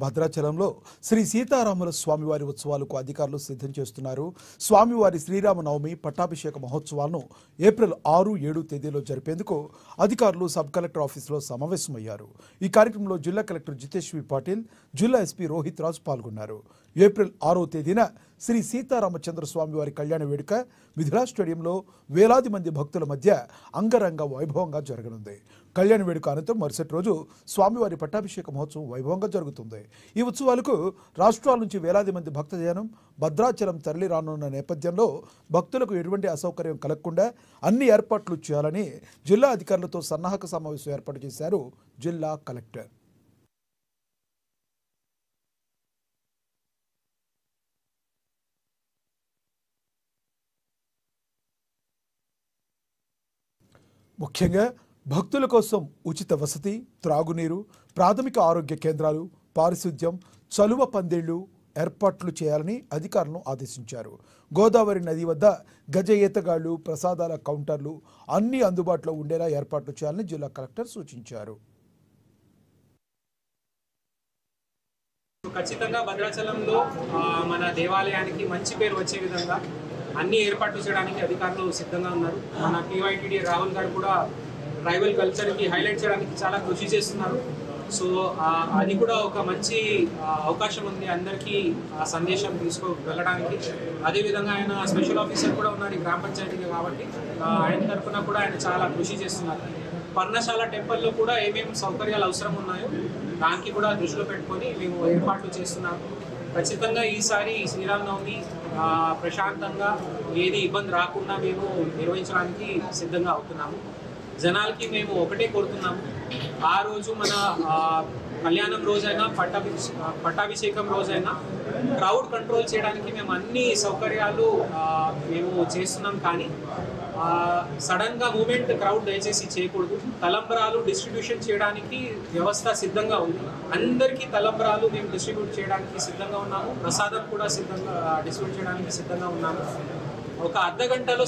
భద్రాచలంలో శ్రీ సీతారాముల స్వామివారి ఉత్సవాలకు అధికారులు సిద్ధం చేస్తున్నారు. స్వామివారి శ్రీరామనవమి పట్టాభిషేక మహోత్సవాలను ఏప్రిల్ 6, 7 తేదీలో జరిపేందుకు అధికారులు సబ్ కలెక్టర్ ఆఫీసులో సమావేశమయ్యారు. ఈ కార్యక్రమంలో జిల్లా కలెక్టర్ జితేష్ వి పాటిల్, జిల్లా ఎస్పీ రోహిత్ రాజ్ పాల్గొన్నారు. ఏప్రిల్ 6వ తేదీన శ్రీ సీతారామచంద్ర స్వామివారి కళ్యాణ వేడుక మిథిలా స్టేడియంలో వేలాది మంది భక్తుల మధ్య అంగరంగ వైభవంగా జరగనుంది. కళ్యాణ వేడుక అనంతరం మరుసటి రోజు స్వామివారి పట్టాభిషేక మహోత్సవం వైభవంగా జరుగుతుంది. ఈ ఉత్సవాలకు రాష్ట్రాల నుంచి వేలాది మంది భక్తజనం భద్రాచలం తరలి రానున్న నేపథ్యంలో భక్తులకు ఎటువంటి అసౌకర్యం కలగకుండా అన్ని ఏర్పాట్లు చేయాలని జిల్లా అధికారులతో సన్నాహక సమావేశం ఏర్పాటు చేశారు జిల్లా కలెక్టర్. ముఖ్యంగా భక్తుల కోసం ఉచిత వసతి, త్రాగునీరు, ప్రాథమిక ఆరోగ్య కేంద్రాలు, పారిశుద్ధ్యం, చలువ పందిళ్లు ఏర్పాట్లు చేయాలని అధికారులను ఆదేశించారు. గోదావరి నది వద్ద గజ ఈతగాళ్లు, ప్రసాదాల కౌంటర్లు అన్నీ అందుబాటులో ఉండేలా ఏర్పాట్లు చేయాలని జిల్లా కలెక్టర్ సూచించారు. ఖచ్చితంగా భద్రాచలంలో మన దేవాలయానికి మంచి పేరు వచ్చే విధంగా అన్ని ఏర్పాట్లు చేయడానికి అధికారులు సిద్ధంగా ఉన్నారు. మన టీవైటీడీ రాహుల్ గారు కూడా ట్రైబల్ కల్చర్కి హైలైట్ చేయడానికి చాలా కృషి చేస్తున్నారు. సో అది కూడా ఒక మంచి అవకాశం ఉంది అందరికీ ఆ సందేశం వెళ్ళడానికి. అదేవిధంగా ఆయన స్పెషల్ ఆఫీసర్ కూడా ఉన్నారు ఈ గ్రామ పంచాయతీకి, కాబట్టి ఆయన తరఫున కూడా ఆయన చాలా కృషి చేస్తున్నారు. పర్ణశాల టెంపుల్లో కూడా ఏమేమి సౌకర్యాలు అవసరం ఉన్నాయో దానికి కూడా దృష్టిలో పెట్టుకొని మేము ఏర్పాట్లు చేస్తున్నాము. ఖచ్చితంగా ఈసారి శ్రీరామనవమి ప్రశాంతంగా ఏది ఇబ్బంది రాకుండా మేము నిర్వహించడానికి సిద్ధంగా అవుతున్నాము. జనాలకి మేము ఒకటే కోరుతున్నాము, ఆ రోజు మన కళ్యాణం రోజైనా పట్టాభిషేకం రోజైనా క్రౌడ్ కంట్రోల్ చేయడానికి మేము అన్ని సౌకర్యాలు మేము చేస్తున్నాం. కానీ సడన్గా మూమెంట్ క్రౌడ్ దయచేసి చేయకూడదు. తలంబరాలు డిస్ట్రిబ్యూషన్ చేయడానికి వ్యవస్థ సిద్ధంగా ఉంది. అందరికీ తలంబరాలు మేము డిస్ట్రిబ్యూట్ చేయడానికి సిద్ధంగా ఉన్నాము. ప్రసాదం కూడా సిద్ధంగా డిస్ట్రిబ్యూట్ చేయడానికి సిద్ధంగా ఉన్నాము. ఒక అర్ధ గంటలో